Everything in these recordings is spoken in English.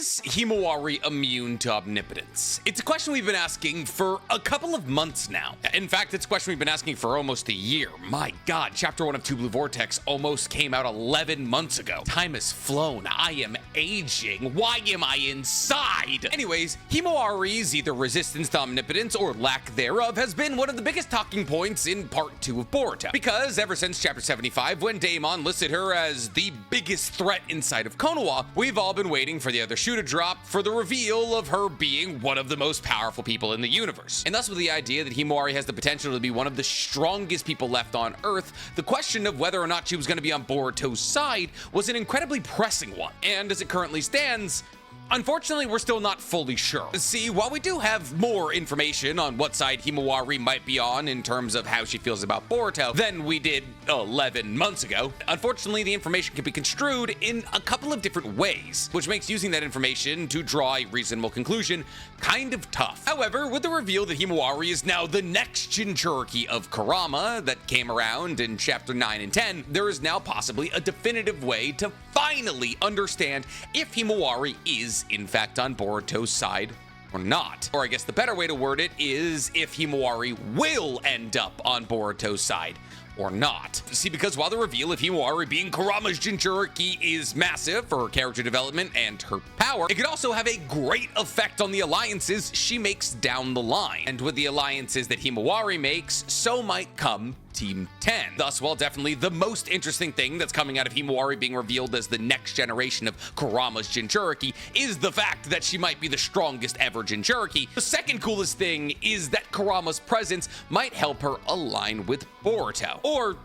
Is Himawari immune to omnipotence? It's a question we've been asking for a couple of months now. In fact, it's a question we've been asking for almost a year. My God, Chapter 1 of Two Blue Vortex almost came out 11 months ago. Time has flown. I am aging. Why am I inside? Anyways, Himawari's either resistance to omnipotence or lack thereof has been one of the biggest talking points in Part 2 of Boruto. Because ever since Chapter 75, when Daemon listed her as the biggest threat inside of Konoha, we've all been waiting for the other shoe to drop for the reveal of her being one of the most powerful people in the universe. And thus with the idea that Himawari has the potential to be one of the strongest people left on Earth, the question of whether or not she was going to be on Boruto's side was an incredibly pressing one. And as it currently stands, unfortunately, we're still not fully sure. See, while we do have more information on what side Himawari might be on in terms of how she feels about Boruto than we did 11 months ago, unfortunately, the information can be construed in a couple of different ways, which makes using that information to draw a reasonable conclusion kind of tough. However, with the reveal that Himawari is now the next Jinchuriki of Kurama that came around in Chapter 9 and 10, there is now possibly a definitive way to finally understand if Himawari is in fact on Boruto's side or not. Or I guess the better way to word it is if Himawari will end up on Boruto's side or not. See, because while the reveal of Himawari being Kurama's Jinchuriki is massive for her character development and her power, it could also have a great effect on the alliances she makes down the line. And with the alliances that Himawari makes, so might come Team 10. Thus, while definitely the most interesting thing that's coming out of Himawari being revealed as the next generation of Kurama's Jinchuriki is the fact that she might be the strongest ever Jinchuriki, the second coolest thing is that Kurama's presence might help her align with Boruto. Or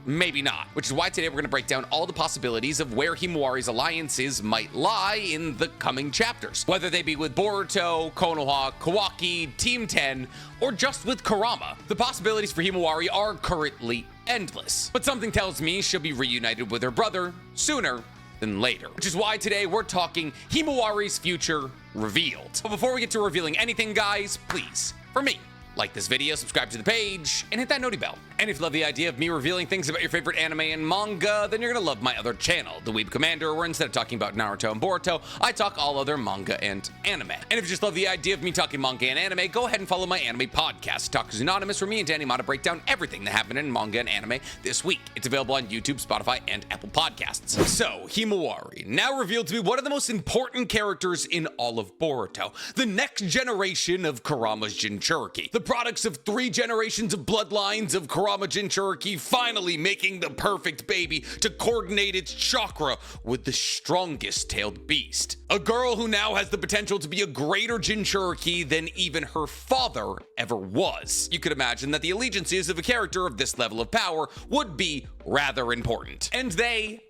maybe not, which is why today we're going to break down all the possibilities of where Himawari's alliances might lie in the coming chapters, whether they be with Boruto, Konoha, Kawaki, Team 10, or just with Kurama. The possibilities for Himawari are currently endless, but something tells me she'll be reunited with her brother sooner than later, which is why today we're talking Himawari's future revealed. But before we get to revealing anything, guys, please, for me, like this video, subscribe to the page, and hit that noti bell. And if you love the idea of me revealing things about your favorite anime and manga, then you're gonna love my other channel, The Weeb Commander, where instead of talking about Naruto and Boruto, I talk all other manga and anime. And if you just love the idea of me talking manga and anime, go ahead and follow my anime podcast, Talkers Anonymous, where me and Danny Mata break down everything that happened in manga and anime this week. It's available on YouTube, Spotify, and Apple Podcasts. So, Himawari, now revealed to be one of the most important characters in all of Boruto, the next generation of Kurama's Jinchuriki, the products of 3 generations of bloodlines of Kurama Jinchuriki finally making the perfect baby to coordinate its chakra with the strongest tailed beast. A girl who now has the potential to be a greater Jinchuriki than even her father ever was. You could imagine that the allegiances of a character of this level of power would be rather important. And they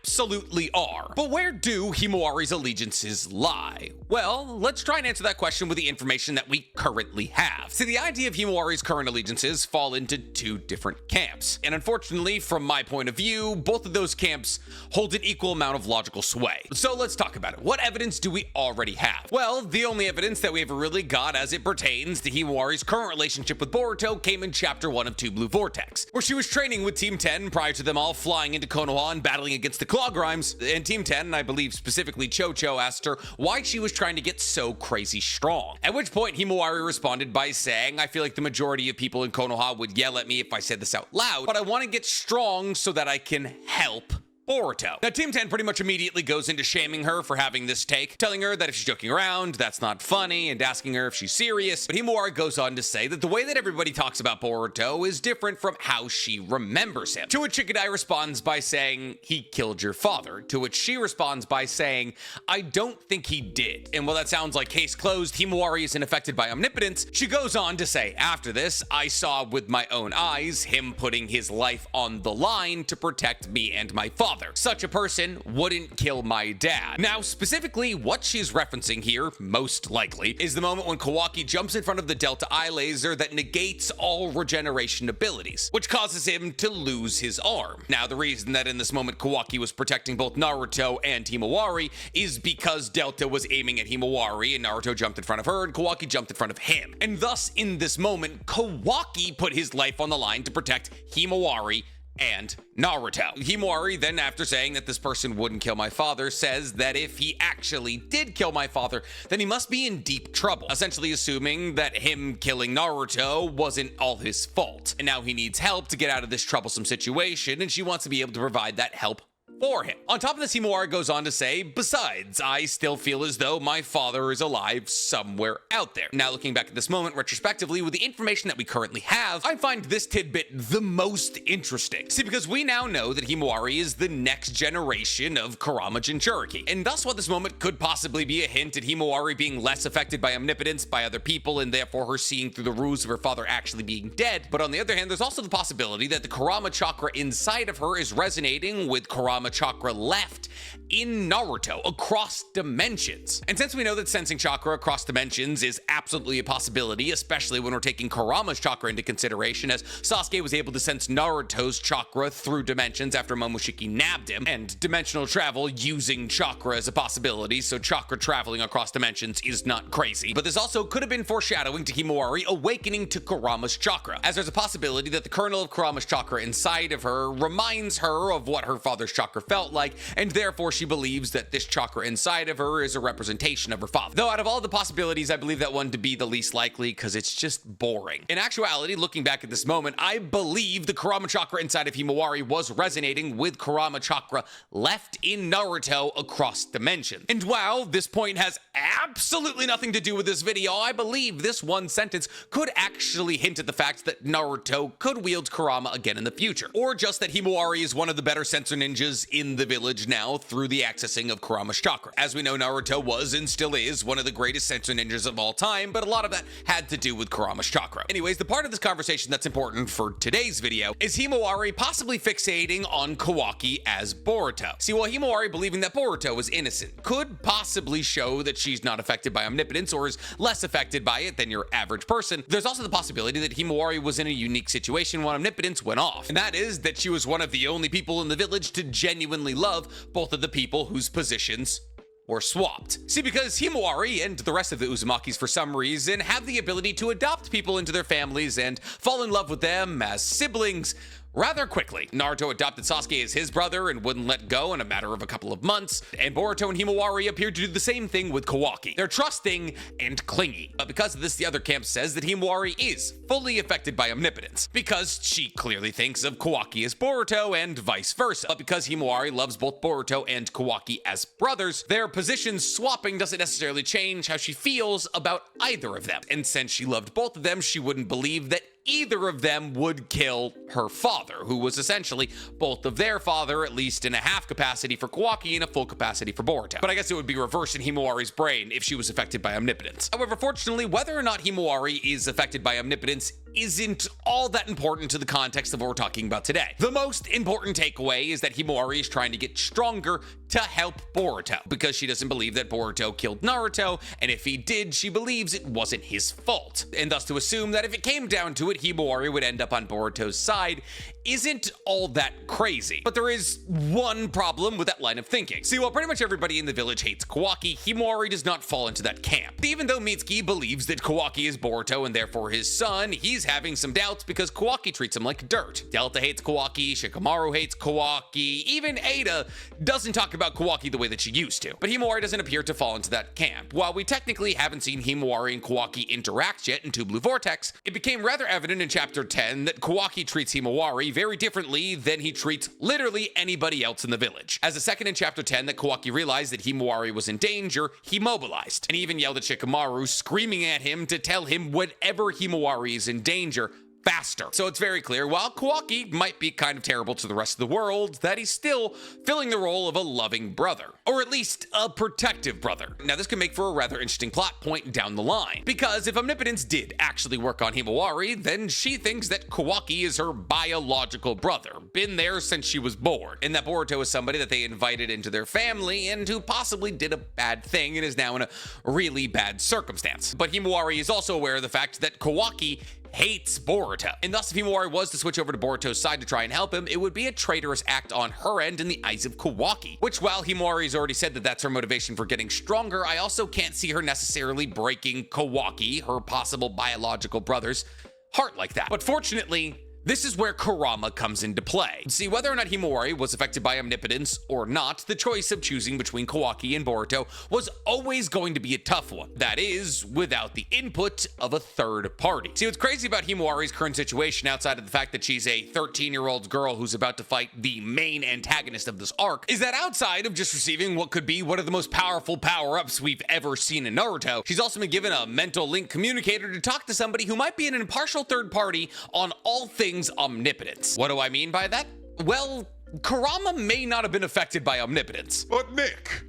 absolutely are. But where do Himawari's allegiances lie? Well, let's try and answer that question with the information that we currently have. See, the idea of Himawari's current allegiances fall into 2 different camps. And unfortunately, from my point of view, both of those camps hold an equal amount of logical sway. So let's talk about it. What evidence do we already have? Well, the only evidence that we ever really got as it pertains to Himawari's current relationship with Boruto came in Chapter 1 of Two Blue Vortex, where she was training with Team 10 prior to them all flying into Konoha and battling against the Claw Grimes. And Team 10, and I believe specifically Chocho, asked her why she was trying to get so crazy strong. At which point Himawari responded by saying, I feel like the majority of people in Konoha would yell at me if I said this out loud, but I want to get strong so that I can help Boruto. Now, Team 10 pretty much immediately goes into shaming her for having this take, telling her that if she's joking around, that's not funny, and asking her if she's serious. But Himawari goes on to say that the way that everybody talks about Boruto is different from how she remembers him. To which Chikadai responds by saying, he killed your father. To which she responds by saying, I don't think he did. And while that sounds like case closed, Himawari isn't affected by omnipotence, she goes on to say, after this, I saw with my own eyes him putting his life on the line to protect me and my father. Such a person wouldn't kill my dad. Now, specifically, what she's referencing here, most likely, is the moment when Kawaki jumps in front of the Delta Eye laser that negates all regeneration abilities, which causes him to lose his arm. Now, the reason that in this moment Kawaki was protecting both Naruto and Himawari is because Delta was aiming at Himawari and Naruto jumped in front of her and Kawaki jumped in front of him. And thus, in this moment, Kawaki put his life on the line to protect Himawari and Naruto. Himawari then, after saying that this person wouldn't kill my father, says that if he actually did kill my father, then he must be in deep trouble, essentially assuming that him killing Naruto wasn't all his fault. And now he needs help to get out of this troublesome situation, and she wants to be able to provide that help for him. On top of this, Himawari goes on to say, besides, I still feel as though my father is alive somewhere out there. Now, looking back at this moment retrospectively with the information that we currently have, I find this tidbit the most interesting. See, because we now know that Himawari is the next generation of Kurama Jinchuriki, and thus what this moment could possibly be a hint at Himawari being less affected by omnipotence by other people, and therefore her seeing through the ruse of her father actually being dead. But on the other hand, there's also the possibility that the Kurama chakra inside of her is resonating with Kurama chakra left in Naruto across dimensions. And since we know that sensing chakra across dimensions is absolutely a possibility, especially when we're taking Kurama's chakra into consideration, as Sasuke was able to sense Naruto's chakra through dimensions after Momoshiki nabbed him, and dimensional travel using chakra as a possibility, so chakra traveling across dimensions is not crazy. But this also could have been foreshadowing to Himawari awakening to Kurama's chakra, as there's a possibility that the kernel of Kurama's chakra inside of her reminds her of what her father's chakra felt like, and therefore she believes that this chakra inside of her is a representation of her father. Though out of all the possibilities, I believe that one to be the least likely because it's just boring. In actuality, looking back at this moment, I believe the Kurama chakra inside of Himawari was resonating with Kurama chakra left in Naruto across dimensions. And while this point has absolutely nothing to do with this video, I believe this one sentence could actually hint at the fact that Naruto could wield Kurama again in the future, or just that Himawari is one of the better sensor ninjas in the village now through the accessing of Kurama's chakra. As we know, Naruto was and still is one of the greatest sensor ninjas of all time, but a lot of that had to do with Kurama's chakra. Anyways, the part of this conversation that's important for today's video is Himawari possibly fixating on Kawaki as Boruto. See, while Himawari believing that Boruto is innocent could possibly show that she's not affected by omnipotence or is less affected by it than your average person, there's also the possibility that Himawari was in a unique situation when omnipotence went off, and that is that she was one of the only people in the village to genuinely love both of the people whose positions were swapped. See, because Himawari and the rest of the Uzumakis for some reason have the ability to adopt people into their families and fall in love with them as siblings rather quickly. Naruto adopted Sasuke as his brother and wouldn't let go in a matter of a couple of months, and Boruto and Himawari appeared to do the same thing with Kawaki. They're trusting and clingy. But because of this, the other camp says that Himawari is fully affected by omnipotence, because she clearly thinks of Kawaki as Boruto and vice versa. But because Himawari loves both Boruto and Kawaki as brothers, their positions swapping doesn't necessarily change how she feels about either of them. And since she loved both of them, she wouldn't believe that either of them would kill her father, who was essentially both of their father, at least in a half capacity for Kawaki and a full capacity for Boruto. But I guess it would be reversed in Himawari's brain if she was affected by omnipotence. However, fortunately, whether or not Himawari is affected by omnipotence isn't all that important to the context of what we're talking about today. The most important takeaway is that Himawari is trying to get stronger to help Boruto, because she doesn't believe that Boruto killed Naruto, and if he did, she believes it wasn't his fault. And thus to assume that if it came down to it, Himawari would end up on Boruto's side isn't all that crazy. But there is one problem with that line of thinking. See, while pretty much everybody in the village hates Kawaki, Himawari does not fall into that camp. Even though Mitsuki believes that Kawaki is Boruto and therefore his son, he's having some doubts because Kawaki treats him like dirt. Delta hates Kawaki, Shikamaru hates Kawaki, even Ada doesn't talk about Kawaki the way that she used to. But Himawari doesn't appear to fall into that camp. While we technically haven't seen Himawari and Kawaki interact yet in Two Blue Vortex, it became rather evident in chapter 10 that Kawaki treats Himawari very differently than he treats literally anybody else in the village. As a second in chapter 10 that Kawaki realized that Himawari was in danger, he mobilized, and he even yelled at Shikamaru, screaming at him to tell him whenever Himawari is in danger, faster. So it's very clear, while Kawaki might be kind of terrible to the rest of the world, that he's still filling the role of a loving brother, or at least a protective brother. Now this could make for a rather interesting plot point down the line, because if omnipotence did actually work on Himawari, then she thinks that Kawaki is her biological brother, been there since she was born, and that Boruto is somebody that they invited into their family and who possibly did a bad thing and is now in a really bad circumstance. But Himawari is also aware of the fact that Kawaki hates Boruto, and thus if Himawari was to switch over to Boruto's side to try and help him, it would be a traitorous act on her end in the eyes of Kawaki, which while Himawari's already said that that's her motivation for getting stronger, I also can't see her necessarily breaking Kawaki, her possible biological brother's heart like that. But fortunately, This is where Kurama comes into play. See, whether or not Himawari was affected by omnipotence or not, the choice of choosing between Kawaki and Boruto was always going to be a tough one. That is, without the input of a third party. See, what's crazy about Himawari's current situation, outside of the fact that she's a 13-year-old girl who's about to fight the main antagonist of this arc, is that outside of just receiving what could be one of the most powerful power-ups we've ever seen in Naruto, she's also been given a mental link communicator to talk to somebody who might be an impartial third party on all things omnipotence. What do I mean by that? Well, Kurama may not have been affected by omnipotence. But Nick,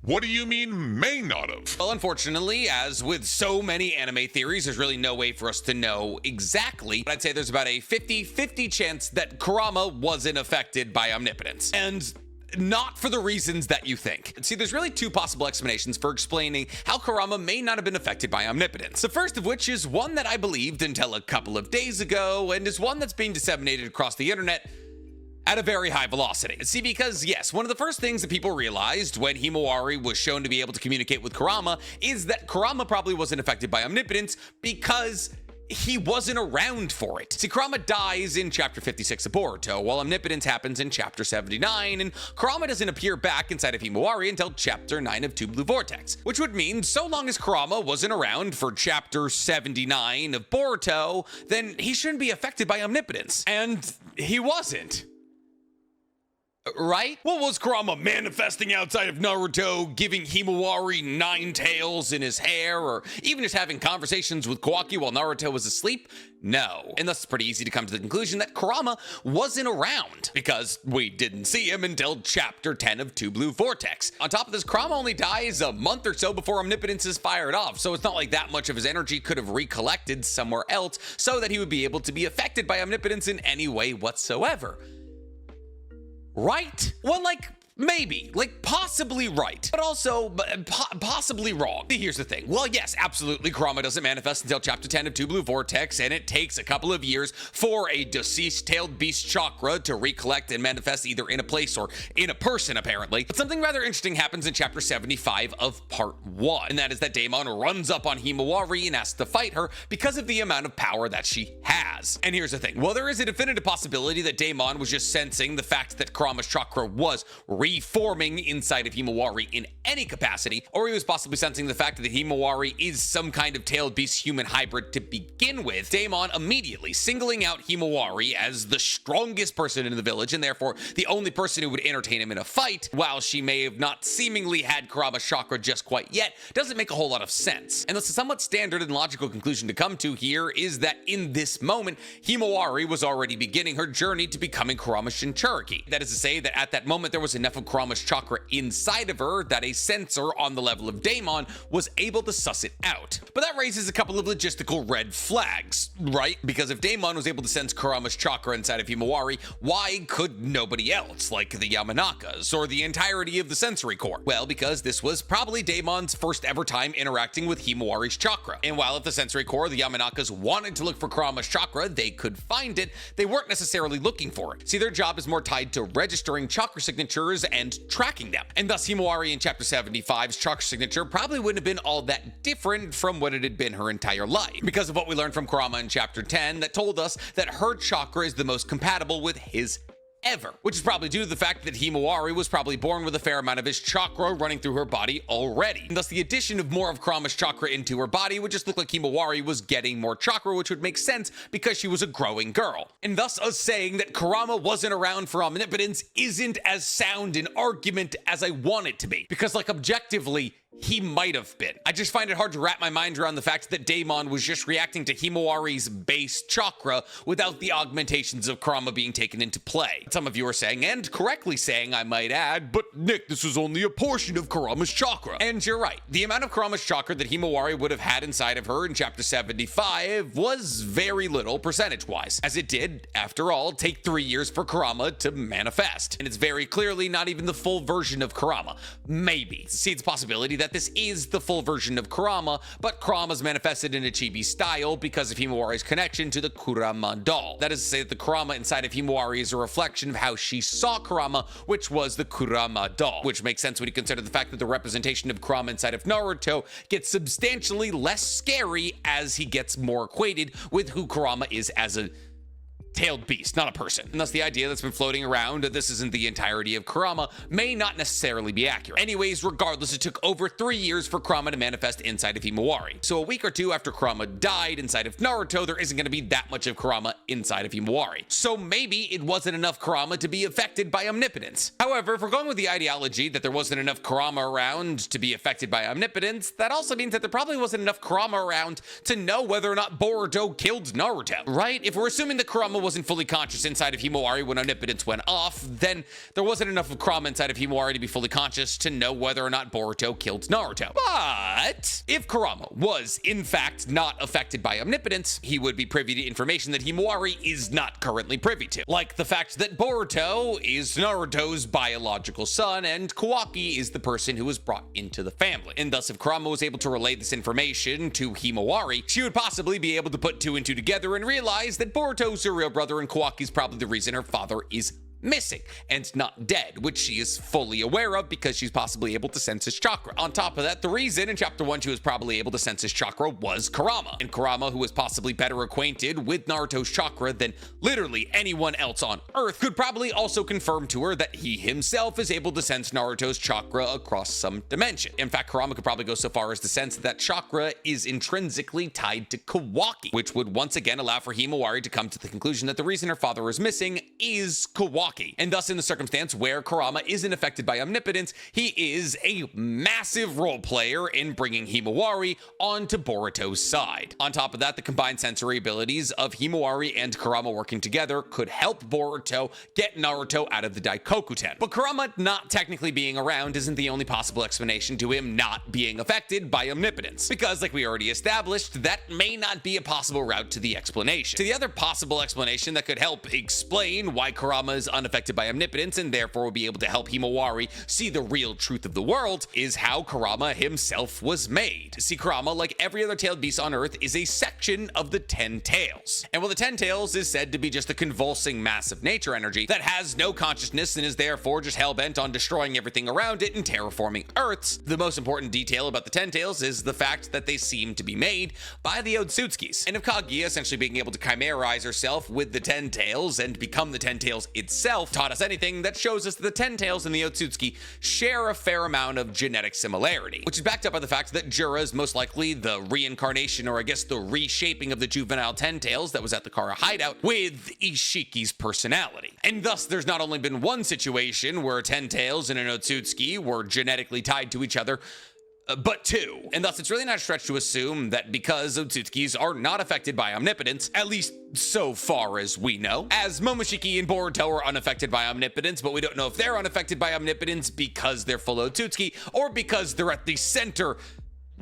what do you mean may not have? Well, unfortunately, as with so many anime theories, there's really no way for us to know exactly. But I'd say there's about a 50-50 chance that Kurama wasn't affected by omnipotence. And not for the reasons that you think. See, there's really two possible explanations for explaining how Kurama may not have been affected by omnipotence. The first of which is one that I believed until a couple of days ago, and is one that's being disseminated across the internet at a very high velocity. See, because yes, one of the first things that people realized when Himawari was shown to be able to communicate with Kurama is that Kurama probably wasn't affected by omnipotence because he wasn't around for it. See, Kurama dies in chapter 56 of Boruto, while omnipotence happens in chapter 79, and Kurama doesn't appear back inside of Himawari until chapter 9 of Two Blue Vortex, which would mean so long as Kurama wasn't around for chapter 79 of Boruto, then he shouldn't be affected by omnipotence. And he wasn't. Right? What was Kurama manifesting outside of Naruto, giving Himawari 9 tails in his hair, or even just having conversations with Kawaki while Naruto was asleep? No. And thus it's pretty easy to come to the conclusion that Kurama wasn't around, because we didn't see him until chapter 10 of Two Blue Vortex. On top of this, Kurama only dies a month or so before omnipotence is fired off, so it's not like that much of his energy could have recollected somewhere else so that he would be able to be affected by omnipotence in any way whatsoever. Right? Well, like, maybe, like, possibly right, but also possibly wrong. Here's the thing. Well, yes, absolutely, Kurama doesn't manifest until chapter 10 of Two Blue Vortex, and it takes a couple of years for a deceased tailed beast chakra to recollect and manifest either in a place or in a person, apparently. But something rather interesting happens in chapter 75 of part 1, and that is that Daemon runs up on Himawari and asks to fight her because of the amount of power that she has. And here's the thing. Well, there is a definitive possibility that Daemon was just sensing the fact that Kurama's chakra was reforming inside of Himawari in any capacity, or he was possibly sensing the fact that Himawari is some kind of tailed beast human hybrid to begin with. Daemon immediately singling out Himawari as the strongest person in the village, and therefore the only person who would entertain him in a fight, while she may have not seemingly had Kurama's chakra just quite yet, doesn't make a whole lot of sense. And thus a somewhat standard and logical conclusion to come to here is that in this moment, Himawari was already beginning her journey to becoming Kurama's Shinchuriki. That is to say that at that moment there was enough of Kurama's chakra inside of her that a sensor on the level of Daemon was able to suss it out. But that raises a couple of logistical red flags, right? Because if Daemon was able to sense Kurama's chakra inside of Himawari, why could nobody else, like the Yamanakas or the entirety of the sensory core? Well, because this was probably Daemon's first ever time interacting with Himawari's chakra. And while if the sensory core, the Yamanakas, wanted to look for Kurama's chakra, they could find it, they weren't necessarily looking for it. See, their job is more tied to registering chakra signatures and tracking them. And thus Himawari in chapter 75's chakra signature probably wouldn't have been all that different from what it had been her entire life, because of what we learned from Kurama in chapter 10 that told us that her chakra is the most compatible with his ever, which is probably due to the fact that Himawari was probably born with a fair amount of his chakra running through her body already. And thus the addition of more of Kurama's chakra into her body would just look like Himawari was getting more chakra, which would make sense because she was a growing girl. And thus us saying that Kurama wasn't around for omnipotence isn't as sound an argument as I want it to be, because like objectively, he might have been. I just find it hard to wrap my mind around the fact that Daemon was just reacting to Himawari's base chakra without the augmentations of Kurama being taken into play. Some of you are saying, and correctly saying, I might add, but Nick, this was only a portion of Kurama's chakra. And you're right. The amount of Kurama's chakra that Himawari would have had inside of her in chapter 75 was very little percentage-wise, as it did, after all, take 3 years for Kurama to manifest. And it's very clearly not even the full version of Kurama. Maybe. See, it's a possibility that this is the full version of Kurama, but Kurama's manifested in a chibi style because of Himawari's connection to the Kurama doll. That is to say that the Kurama inside of Himawari is a reflection of how she saw Kurama, which was the Kurama doll, which makes sense when you consider the fact that the representation of Kurama inside of Naruto gets substantially less scary as he gets more acquainted with who Kurama is as a tailed beast, not a person. And thus the idea that's been floating around that this isn't the entirety of Kurama may not necessarily be accurate. Anyways, regardless, it took over 3 years for Kurama to manifest inside of Himawari. So a week or two after Kurama died inside of Naruto, there isn't going to be that much of Kurama inside of Himawari. So maybe it wasn't enough Kurama to be affected by omnipotence. However, if we're going with the ideology that there wasn't enough Kurama around to be affected by omnipotence, that also means that there probably wasn't enough Kurama around to know whether or not Boruto killed Naruto, right? If we're assuming that Kurama wasn't fully conscious inside of Himawari when omnipotence went off, then there wasn't enough of Kurama inside of Himawari to be fully conscious to know whether or not Boruto killed Naruto. But if Kurama was in fact not affected by omnipotence, he would be privy to information that Himawari is not currently privy to, like the fact that Boruto is Naruto's biological son and Kawaki is the person who was brought into the family. And thus, if Kurama was able to relay this information to Himawari, she would possibly be able to put 2 and 2 together and realize that Boruto's her real brother and Kawaki's probably the reason her father is missing and not dead, which she is fully aware of because she's possibly able to sense his chakra. On top of that, the reason in chapter 1 she was probably able to sense his chakra was Kurama, and Kurama, who was possibly better acquainted with Naruto's chakra than literally anyone else on Earth, could probably also confirm to her that he himself is able to sense Naruto's chakra across some dimension. In fact, Kurama could probably go so far as to sense that chakra is intrinsically tied to Kawaki, which would once again allow for Himawari to come to the conclusion that the reason her father is missing is Kawaki. And thus, in the circumstance where Kurama isn't affected by omnipotence, he is a massive role player in bringing Himawari onto Boruto's side. On top of that, the combined sensory abilities of Himawari and Kurama working together could help Boruto get Naruto out of the Daikokuten. But Kurama not technically being around isn't the only possible explanation to him not being affected by omnipotence, because like we already established, that may not be a possible route to the explanation. To the other possible explanation that could help explain why Kurama is unaffected by omnipotence and therefore will be able to help Himawari see the real truth of the world is how Kurama himself was made. See, Kurama, like every other tailed beast on Earth, is a section of the 10 tails. And while the 10 tails is said to be just a convulsing mass of nature energy that has no consciousness and is therefore just hell-bent on destroying everything around it and terraforming Earths, the most important detail about the 10 tails is the fact that they seem to be made by the Otsutsukis. And if Kaguya essentially being able to chimerize herself with the 10 tails and become the 10 tails itself taught us anything, that shows us that the 10 tails and the Otsutsuki share a fair amount of genetic similarity, which is backed up by the fact that Jura is most likely the reincarnation, or I guess the reshaping of the juvenile 10 tails that was at the Kara hideout with Ishiki's personality. And thus there's not only been one situation where 10 tails and an Otsutsuki were genetically tied to each other, but 2. And thus it's really not a stretch to assume that because Otsutsukis are not affected by omnipotence, at least so far as we know, as Momoshiki and Boruto are unaffected by omnipotence, but we don't know if they're unaffected by omnipotence because they're full Otsutsuki or because they're at the center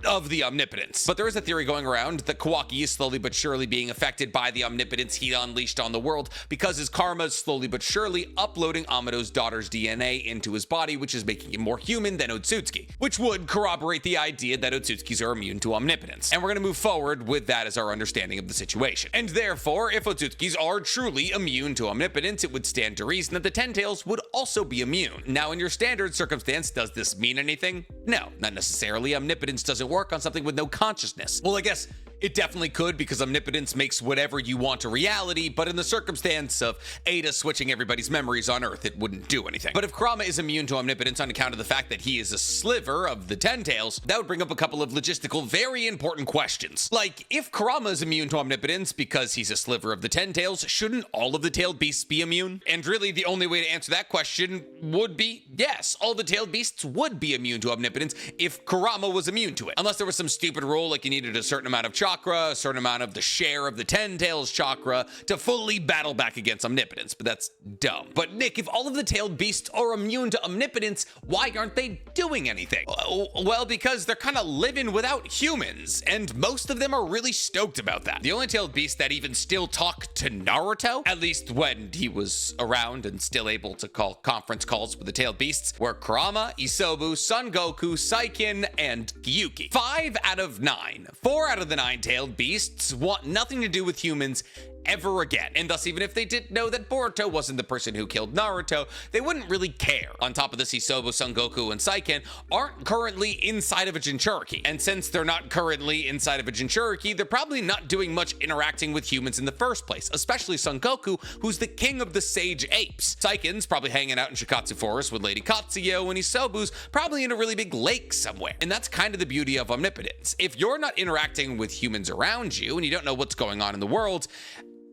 of the omnipotence. But there is a theory going around that Kawaki is slowly but surely being affected by the omnipotence he unleashed on the world because his karma is slowly but surely uploading Amado's daughter's DNA into his body, which is making him more human than Otsutsuki, which would corroborate the idea that Otsutsukis are immune to omnipotence. And we're going to move forward with that as our understanding of the situation. And therefore, if Otsutskis are truly immune to omnipotence, it would stand to reason that the 10 tails would also be immune. Now, in your standard circumstance, does this mean anything? No, not necessarily. Omnipotence doesn't work on something with no consciousness. Well, I guess it definitely could, because omnipotence makes whatever you want a reality, but in the circumstance of Ada switching everybody's memories on Earth, it wouldn't do anything. But if Kurama is immune to omnipotence on account of the fact that he is a sliver of the 10 tails, that would bring up a couple of logistical, very important questions. Like, if Kurama is immune to omnipotence because he's a sliver of the 10 tails, shouldn't all of the tailed beasts be immune? And really, the only way to answer that question would be yes, all the tailed beasts would be immune to omnipotence if Kurama was immune to it. Unless there was some stupid rule like you needed a certain amount of chakra, a certain amount of the share of the 10 tails chakra to fully battle back against omnipotence, but that's dumb. But Nick, if all of the tailed beasts are immune to omnipotence, why aren't they doing anything? Well, because they're kind of living without humans, and most of them are really stoked about that. The only tailed beasts that even still talk to Naruto, at least when he was around and still able to call conference calls with the tailed beasts, were Kurama, Isobu, Son Goku, Saiken, and Gyuki. 5 out of 9. 4 out of the 9 tailed beasts want nothing to do with humans ever again. And thus, even if they did know that Boruto wasn't the person who killed Naruto, they wouldn't really care. On top of this, Hisobu, Son Goku, and Saiken aren't currently inside of a Jinchuriki. And since they're not currently inside of a Jinchuriki, they're probably not doing much interacting with humans in the first place, especially Son Goku, who's the king of the sage apes. Saiken's probably hanging out in Shikatsu Forest with Lady Katsuyo, and Hisobu's probably in a really big lake somewhere. And that's kind of the beauty of omnipotence. If you're not interacting with humans around you and you don't know what's going on in the world,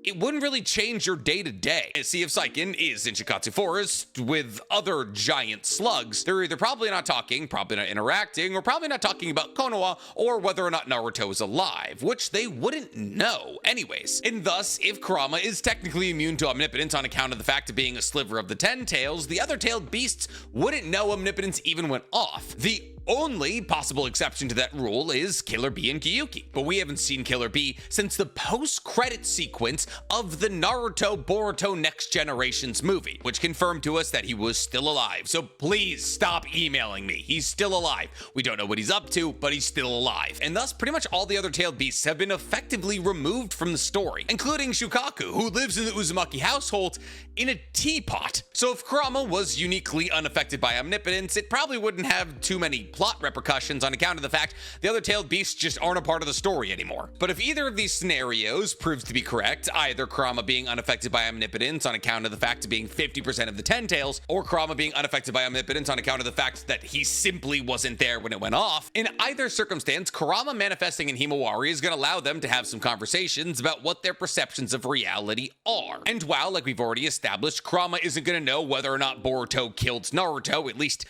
it wouldn't really change your day-to-day. See, if Saiken is in Shikatsu Forest with other giant slugs, they're either probably not talking, probably not interacting, or probably not talking about Konoha or whether or not Naruto is alive, which they wouldn't know anyways. And thus, if Kurama is technically immune to omnipotence on account of the fact of being a sliver of the 10 tails, the other tailed beasts wouldn't know omnipotence even went off. The only possible exception to that rule is Killer Bee and Gyuki, but we haven't seen Killer Bee since the post-credit sequence of the Naruto Boruto Next Generations movie, which confirmed to us that he was still alive. So please stop emailing me. He's still alive. We don't know what he's up to, but he's still alive. And thus, pretty much all the other tailed beasts have been effectively removed from the story, including Shukaku, who lives in the Uzumaki household in a teapot. So if Kurama was uniquely unaffected by omnipotence, it probably wouldn't have too many plot repercussions on account of the fact the other tailed beasts just aren't a part of the story anymore. But if either of these scenarios proves to be correct, either Kurama being unaffected by omnipotence on account of the fact of being 50% of the 10 tails, or Kurama being unaffected by omnipotence on account of the fact that he simply wasn't there when it went off, in either circumstance, Kurama manifesting in Himawari is going to allow them to have some conversations about what their perceptions of reality are. And while, like we've already established, Kurama isn't going to know whether or not Boruto killed Naruto, at least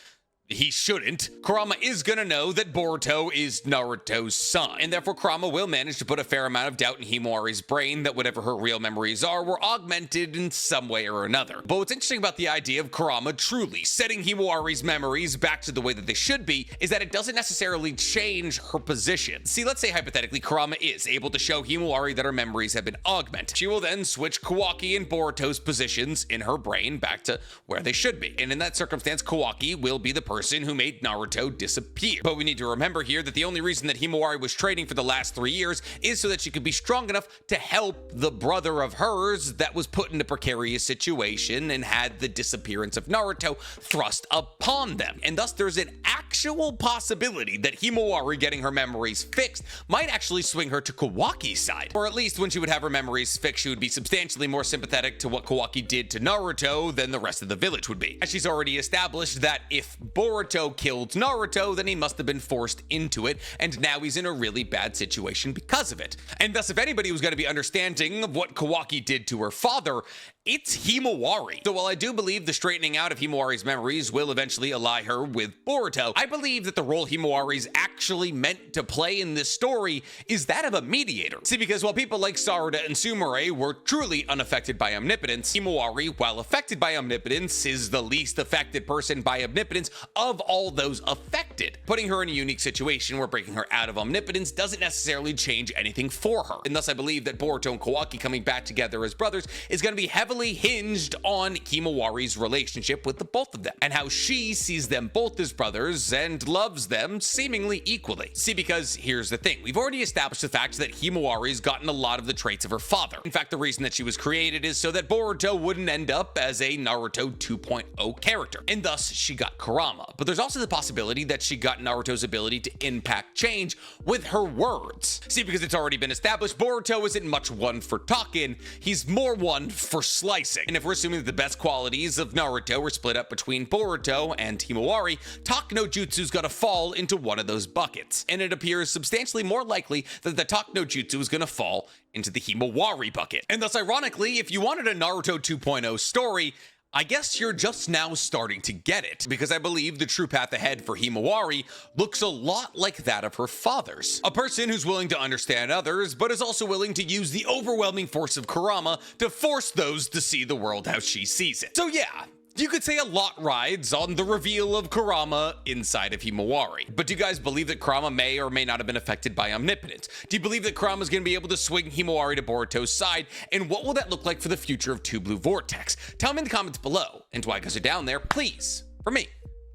he shouldn't, Kurama is gonna know that Boruto is Naruto's son, and therefore Kurama will manage to put a fair amount of doubt in Himawari's brain that whatever her real memories are were augmented in some way or another. But what's interesting about the idea of Kurama truly setting Himawari's memories back to the way that they should be is that it doesn't necessarily change her position. See, let's say hypothetically Kurama is able to show Himawari that her memories have been augmented. She will then switch Kawaki and Boruto's positions in her brain back to where they should be. And in that circumstance, Kawaki will be the person who made Naruto disappear. But we need to remember here that the only reason that Himawari was training for the last 3 years is so that she could be strong enough to help the brother of hers that was put in a precarious situation and had the disappearance of Naruto thrust upon them. And thus there's an actual possibility that Himawari getting her memories fixed might actually swing her to Kawaki's side. Or at least when she would have her memories fixed, she would be substantially more sympathetic to what Kawaki did to Naruto than the rest of the village would be. As she's already established that if Boruto killed Naruto, then he must have been forced into it, and now he's in a really bad situation because of it. And thus, if anybody was going to be understanding of what Kawaki did to her father, it's Himawari. So while I do believe the straightening out of Himawari's memories will eventually ally her with Boruto, I believe that the role Himawari's actually meant to play in this story is that of a mediator. See, because while people like Sarada and Sumire were truly unaffected by omnipotence, Himawari, while affected by omnipotence, is the least affected person by omnipotence of all those affected, putting her in a unique situation where breaking her out of omnipotence doesn't necessarily change anything for her. And thus I believe that Boruto and Kawaki coming back together as brothers is going to be heavily hinged on Himawari's relationship with the both of them, and how she sees them both as brothers and loves them seemingly equally. See, because here's the thing. We've already established the fact that Himawari's gotten a lot of the traits of her father. In fact, the reason that she was created is so that Boruto wouldn't end up as a Naruto 2.0 character, and thus she got Kurama. But there's also the possibility that she got Naruto's ability to impact change with her words. See, because it's already been established, Boruto isn't much one for talking, he's more one for slicing. And if we're assuming that the best qualities of Naruto were split up between Boruto and Himawari, Talk no Jutsu's gonna fall into one of those buckets. And it appears substantially more likely that the Talk no Jutsu is gonna fall into the Himawari bucket. And thus, ironically, if you wanted a Naruto 2.0 story, I guess you're just now starting to get it, because I believe the true path ahead for Himawari looks a lot like that of her father's. A person who's willing to understand others, but is also willing to use the overwhelming force of Kurama to force those to see the world how she sees it. So yeah, you could say a lot rides on the reveal of Kurama inside of Himawari. But do you guys believe that Kurama may or may not have been affected by omnipotence? Do you believe that Kurama's going to be able to swing Himawari to Boruto's side? And what will that look like for the future of Two Blue Vortex? Tell me in the comments below. And while you guys are down there, please, for me,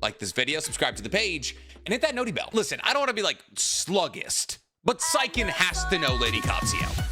like this video, subscribe to the page, and hit that noti bell. Listen, I don't want to be like sluggist, but Saiken has to know Lady Katsuyo.